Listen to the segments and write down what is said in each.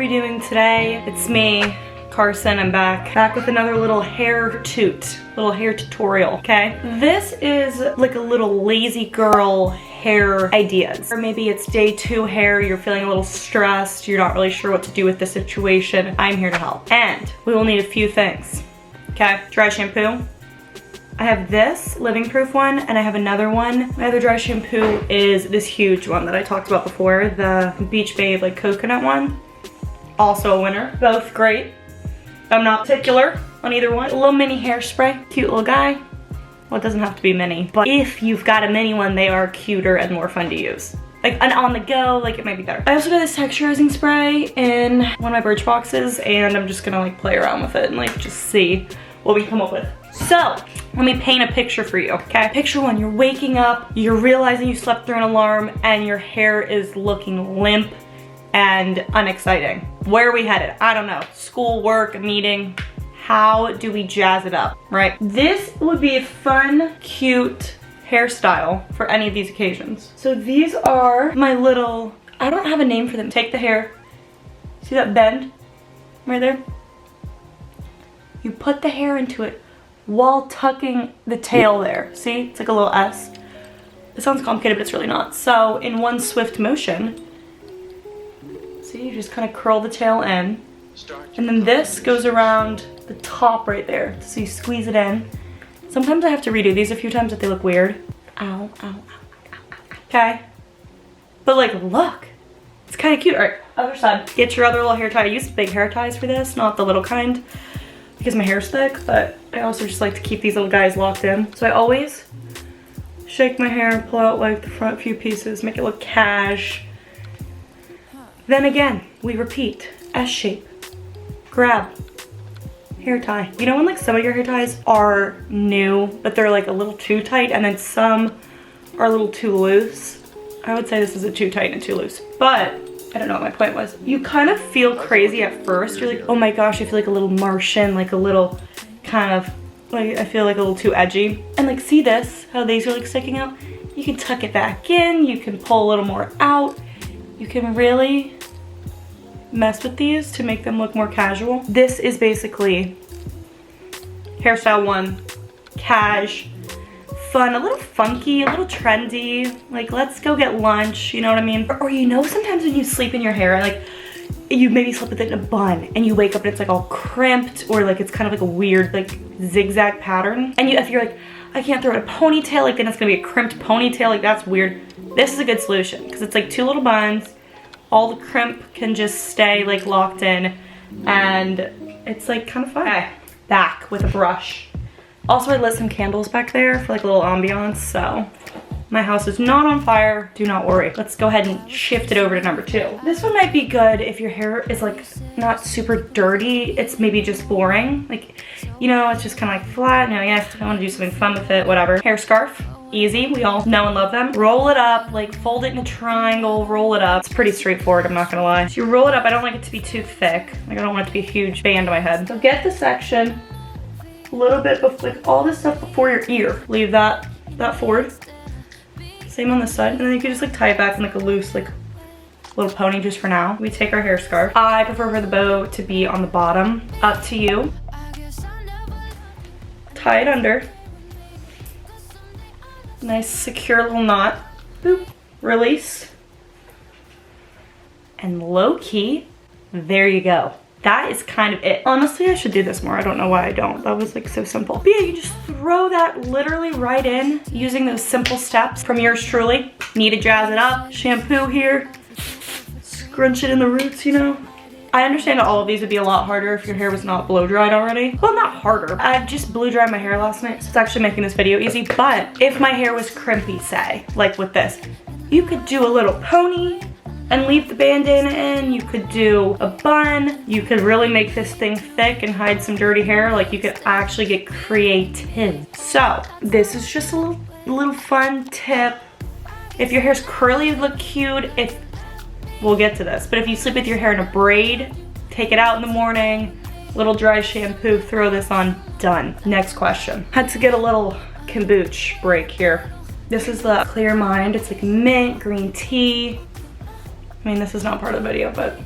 we doing today? It's me, Carson. I'm back with another little hair tutorial, okay? This is like a little lazy girl hair ideas. Or maybe it's day 2 hair, you're feeling a little stressed, you're not really sure what to do with the situation. I'm here to help. And we will need a few things, okay? Dry shampoo. I have this living proof one and I have another one. My other dry shampoo is this huge one that I talked about before, the Beach Babe like coconut one. Also a winner, both great. I'm not particular on either one. A little mini hairspray, cute little guy. Well, it doesn't have to be mini, but if you've got a mini one, they are cuter and more fun to use. Like an on the go, like it might be better. I also got this texturizing spray in one of my Birch boxes and I'm just gonna like play around with it and like just see what we come up with. So, let me paint a picture for you, okay? Picture one, you're waking up, you're realizing you slept through an alarm and your hair is looking limp and unexciting. Where are we headed? I don't know. School, work, a meeting. How do we jazz it up, right? This would be a fun, cute hairstyle for any of these occasions. So these are my little, I don't have a name for them. Take the hair, see that bend right there? You put the hair into it while tucking the tail there. See, it's like a little S. It sounds complicated, but it's really not. So in one swift motion, see, you just kind of curl the tail in. And then this goes around the top right there. So you squeeze it in. Sometimes I have to redo these a few times if they look weird. Ow, ow, ow, ow, ow. Okay. But like, look. It's kind of cute. All right, other side. Get your other little hair tie. I use big hair ties for this, not the little kind, because my hair's thick, but I also just like to keep these little guys locked in. So I always shake my hair, pull out like the front few pieces, make it look cash. Then again, we repeat, S shape, grab, hair tie. You know when like some of your hair ties are new, but they're like a little too tight, and then some are a little too loose? I would say this is a too tight and too loose, but I don't know what my point was. You kind of feel crazy at first. You're like, oh my gosh, I feel like a little Martian, like a little kind of, like I feel like a little too edgy. And like, see this, how these are like sticking out? You can tuck it back in, you can pull a little more out. You can really mess with these to make them look more casual. This is basically hairstyle 1, cash, fun, a little funky, a little trendy, like let's go get lunch, you know what I mean? Or you know, sometimes when you sleep in your hair, like you maybe slept with it in a bun and you wake up and it's like all crimped, or like it's kind of like a weird like zigzag pattern. And if you're like, I can't throw it in a ponytail, like then it's gonna be a crimped ponytail, like that's weird. This is a good solution because it's like 2 little buns, all the crimp can just stay like locked in, and it's like kind of fun. Okay, back with a brush. Also, I lit some candles back there for like a little ambiance, so my house is not on fire, do not worry. Let's go ahead and shift it over to number 2. This one might be good if your hair is like not super dirty, it's maybe just boring. Like, you know, it's just kind of like flat, no, yeah, I want to do something fun with it, whatever. Hair scarf, easy, we all know and love them. Roll it up, like fold it in a triangle, roll it up. It's pretty straightforward, I'm not gonna lie. So you roll it up, I don't like it to be too thick. Like I don't want it to be a huge band on my head. So get the section, a little bit before, like all this stuff before your ear. Leave that forward. Same on this side, and then you can just like tie it back in like a loose like little pony just for now. We take our hair scarf. I prefer for the bow to be on the bottom. Up to you. Tie it under. Nice secure little knot. Boop. Release. And low key, there you go. That is kind of it. Honestly, I should do this more. I don't know why I don't. That was like so simple. But yeah, you just throw that literally right in using those simple steps from yours truly. Need to jazz it up. Shampoo here. Scrunch it in the roots, you know. I understand that all of these would be a lot harder if your hair was not blow dried already. Well, not harder. I just blow dried my hair last night, so it's actually making this video easy. But if my hair was crimpy, say, like with this, you could do a little pony and leave the bandana in. You could do a bun. You could really make this thing thick and hide some dirty hair. Like you could actually get creative. So this is just a little fun tip. If your hair's curly, it would look cute. We'll get to this, but if you sleep with your hair in a braid, take it out in the morning, little dry shampoo, throw this on, done. Next question. Had to get a little kombucha break here. This is the Clear Mind. It's like mint, green tea. I mean, this is not part of the video, but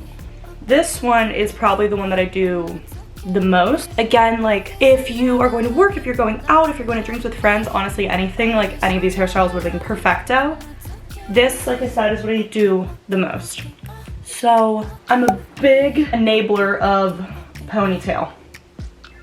This one is probably the one that I do the most. Again, like if you are going to work, if you're going out, if you're going to drinks with friends, honestly anything, like any of these hairstyles would have been perfecto. This, like I said, is what I do the most. So I'm a big enabler of ponytail.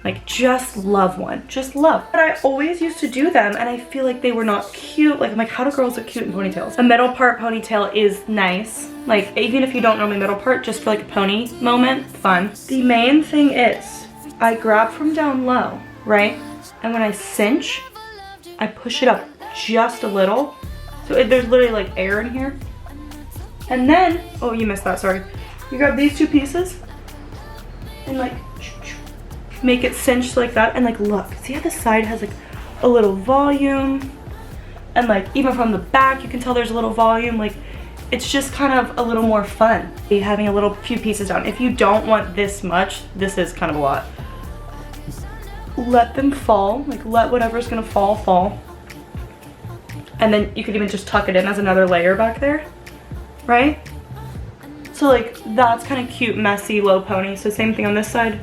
Like just love one, just love. But I always used to do them and I feel like they were not cute. Like I'm like, how do girls look cute in ponytails? A middle part ponytail is nice. Like even if you don't normally middle part, just for like a pony moment, fun. The main thing is I grab from down low, right? And when I cinch, I push it up just a little. So there's literally like air in here. And then, oh, you missed that, sorry. You grab these two pieces and like make it cinched like that, and like look, see how the side has like a little volume, and like even from the back you can tell there's a little volume. Like it's just kind of a little more fun having a little few pieces down. If you don't want this much, this is kind of a lot. Let them fall, like let whatever's gonna fall, and then you could even just tuck it in as another layer back there, right? So like that's kind of cute, messy, low pony. So same thing on this side.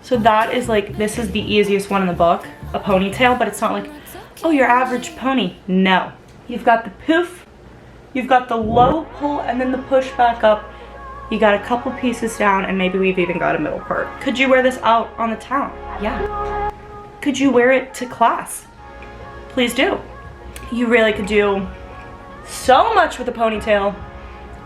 So that is like, this is the easiest one in the book, a ponytail, but it's not like, oh, your average pony. No. You've got the poof, you've got the low pull, and then the push back up. You got a couple pieces down, and maybe we've even got a middle part. Could you wear this out on the town? Yeah. Could you wear it to class? Please do. You really could do so much with a ponytail,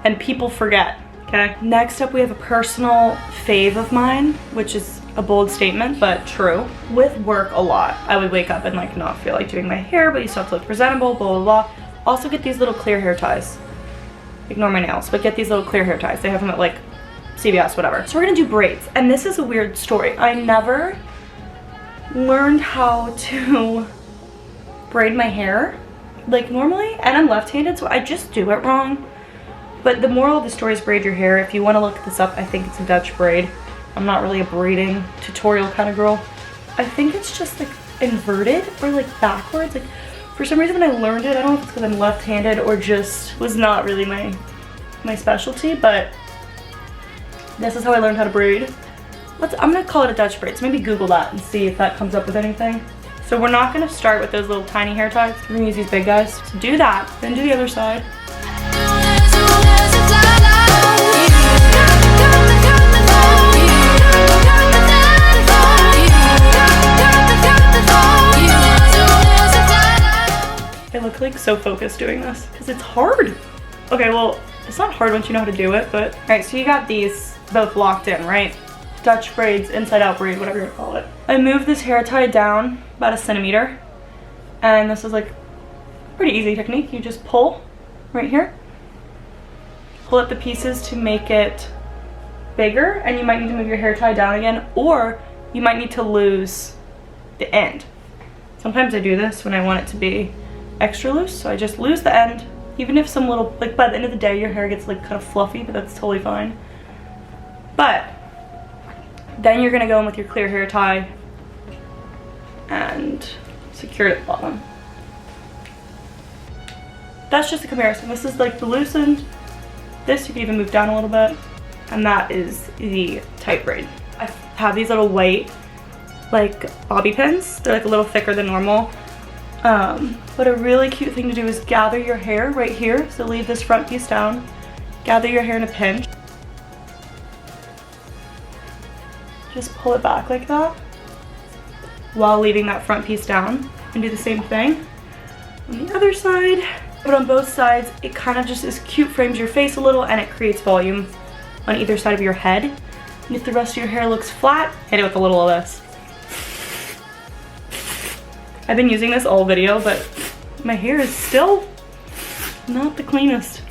and people forget, okay? Next up, we have a personal fave of mine, which is a bold statement, but true. With work a lot, I would wake up and like not feel like doing my hair, but you still have to look presentable, blah, blah, blah. Also get these little clear hair ties. Ignore my nails, but get these little clear hair ties. They have them at like CVS, whatever. So we're gonna do braids, and this is a weird story. I never learned how to braid my hair like normally, and I'm left-handed, so I just do it wrong. But the moral of the story is braid your hair. If you wanna look this up, I think it's a Dutch braid. I'm not really a braiding tutorial kind of girl. I think it's just like inverted or like backwards. Like for some reason when I learned it, I don't know if it's because I'm left-handed or just was not really my specialty, but this is how I learned how to braid. I'm gonna call it a Dutch braid, so maybe Google that and see if that comes up with anything. So we're not gonna start with those little tiny hair ties. We're gonna use these big guys. So do that, then do the other side. I look like so focused doing this because it's hard. Okay, well, it's not hard once you know how to do it, but. All right, so you got these both locked in, right? Dutch braids, inside out braid, whatever you call it. I moved this hair tie down about 1 centimeter, and this is like pretty easy technique. You just pull right here, pull up the pieces to make it bigger, and you might need to move your hair tie down again, or you might need to lose the end. Sometimes I do this when I want it to be extra loose, so I just lose the end, even if some little, like by the end of the day your hair gets like kind of fluffy, but that's totally fine. But then you're gonna go in with your clear hair tie and secure it at the bottom. That's just a comparison. This is like the loose end. This you can even move down a little bit, and that is the tight braid. I have these little white like bobby pins. They're like a little thicker than normal. But a really cute thing to do is gather your hair right here. So leave this front piece down, gather your hair in a pinch. Just pull it back like that while leaving that front piece down, and do the same thing on the other side. But on both sides, it kind of just is cute, frames your face a little, and it creates volume on either side of your head. And if the rest of your hair looks flat, hit it with a little of this. I've been using this all video, but my hair is still not the cleanest.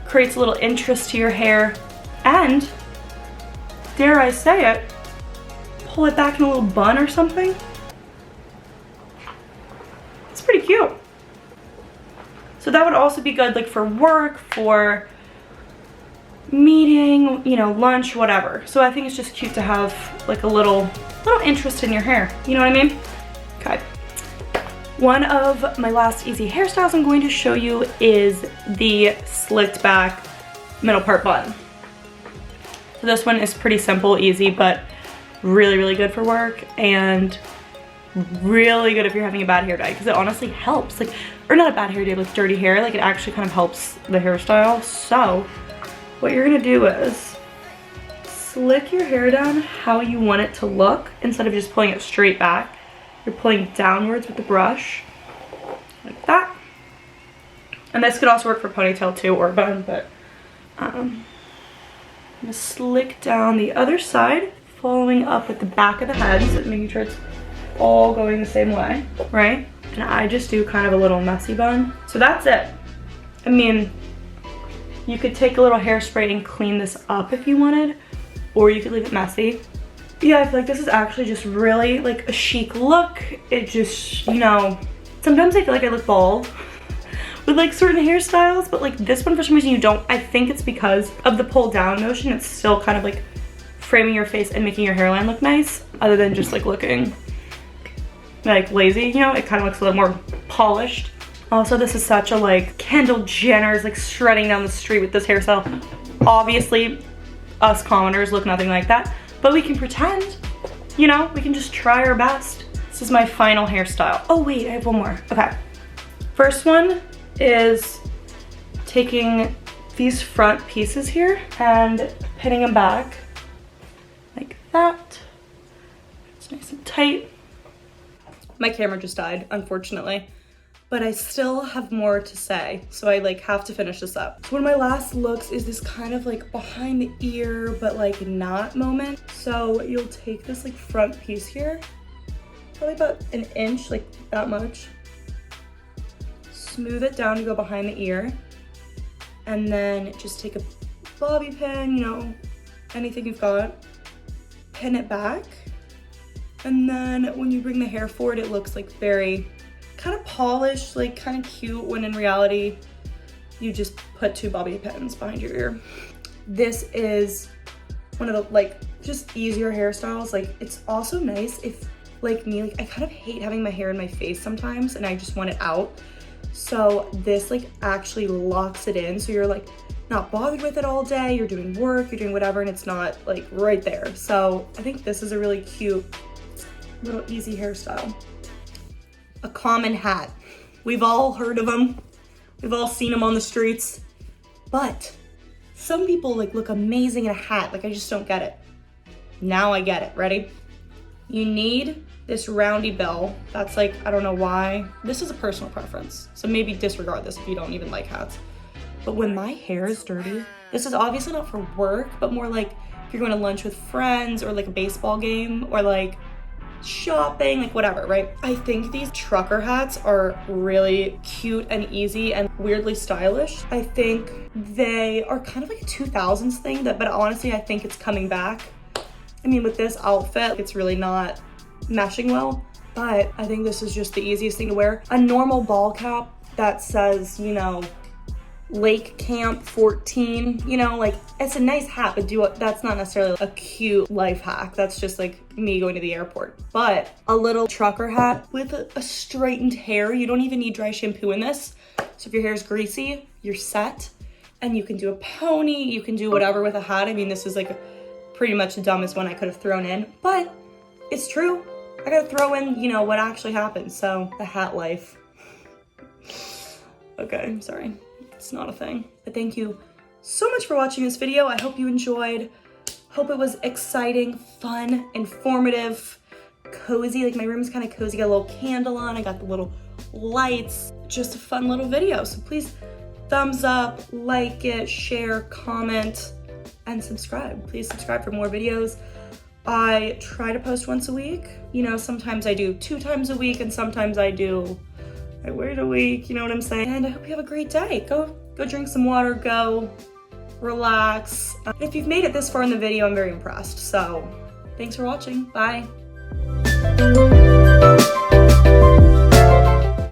Creates a little interest to your hair, and dare I say it, pull it back in a little bun or something. It's pretty cute. So that would also be good like for work, for meeting, you know, lunch, whatever. So I think it's just cute to have like a little interest in your hair. You know what I mean? Okay. One of my last easy hairstyles I'm going to show you is the slicked back middle part bun. So this one is pretty simple, easy, but really, really good for work and really good if you're having a bad hair day, because it honestly helps. Like, or not a bad hair day, like dirty hair, like it actually kind of helps the hairstyle. So what you're gonna do is slick your hair down how you want it to look. Instead of just pulling it straight back, you're pulling downwards with the brush, like that. And this could also work for ponytail too, or bun, but I'm gonna slick down the other side, following up with the back of the head, so making sure it's all going the same way, right? And I just do kind of a little messy bun. So that's it. I mean, you could take a little hairspray and clean this up if you wanted, or you could leave it messy. Yeah, I feel like this is actually just really like a chic look. It just, you know, sometimes I feel like I look bald with like certain hairstyles, but like this one for some reason you don't. I think it's because of the pull down motion. It's still kind of like framing your face and making your hairline look nice, other than just like looking like lazy, you know? It kind of looks a little more polished. Also, this is such a like Kendall Jenner's like strutting down the street with this hairstyle. Obviously, us commoners look nothing like that, but we can pretend, you know? We can just try our best. This is my final hairstyle. Oh wait, I have one more. Okay. First one is taking these front pieces here and pinning them back like that. It's nice and tight. My camera just died, unfortunately, but I still have more to say, so I like have to finish this up. So one of my last looks is this kind of like behind the ear, but like not moment. So you'll take this like front piece here, probably about an inch, like that much. Smooth it down to go behind the ear, and then just take a bobby pin, you know, anything you've got, pin it back. And then when you bring the hair forward, it looks like very kind of polished, like kind of cute, when in reality, you just put 2 bobby pins behind your ear. This is one of the like just easier hairstyles. Like it's also nice if like me, like I kind of hate having my hair in my face sometimes and I just want it out. So this like actually locks it in. So you're like not bothered with it all day. You're doing work, you're doing whatever, and it's not like right there. So I think this is a really cute little easy hairstyle. A common hat. We've all heard of them. We've all seen them on the streets. But some people like look amazing in a hat. Like I just don't get it. Now I get it. Ready? You need this roundy bell. That's like, I don't know why. This is a personal preference. So maybe disregard this if you don't even like hats. But when my hair is dirty, this is obviously not for work, but more like if you're going to lunch with friends or like a baseball game or like shopping, like whatever, right? I think these trucker hats are really cute and easy and weirdly stylish. I think they are kind of like a 2000s thing, but honestly, I think it's coming back. I mean, with this outfit, it's really not meshing well, but I think this is just the easiest thing to wear. A normal ball cap that says, you know, Lake Camp 14, you know, like it's a nice hat, but that's not necessarily a cute life hack. That's just like me going to the airport. But a little trucker hat with a straightened hair, you don't even need dry shampoo in this. So if your hair is greasy, you're set. And you can do a pony, you can do whatever with a hat. I mean, this is like pretty much the dumbest one I could have thrown in, but it's true. I gotta throw in, you know, what actually happened. So the hat life. Okay, I'm sorry. It's not a thing. But thank you so much for watching this video. I hope you enjoyed. Hope it was exciting, fun, informative, cozy. Like my room is kind of cozy. Got a little candle on. I got the little lights. Just a fun little video. So please thumbs up, like it, share, comment, and subscribe. Please subscribe for more videos. I try to post once a week. You know, sometimes I do 2 times a week and sometimes I wait a week, you know what I'm saying? And I hope you have a great day. Go drink some water, go relax. If you've made it this far in the video, I'm very impressed. So thanks for watching. Bye.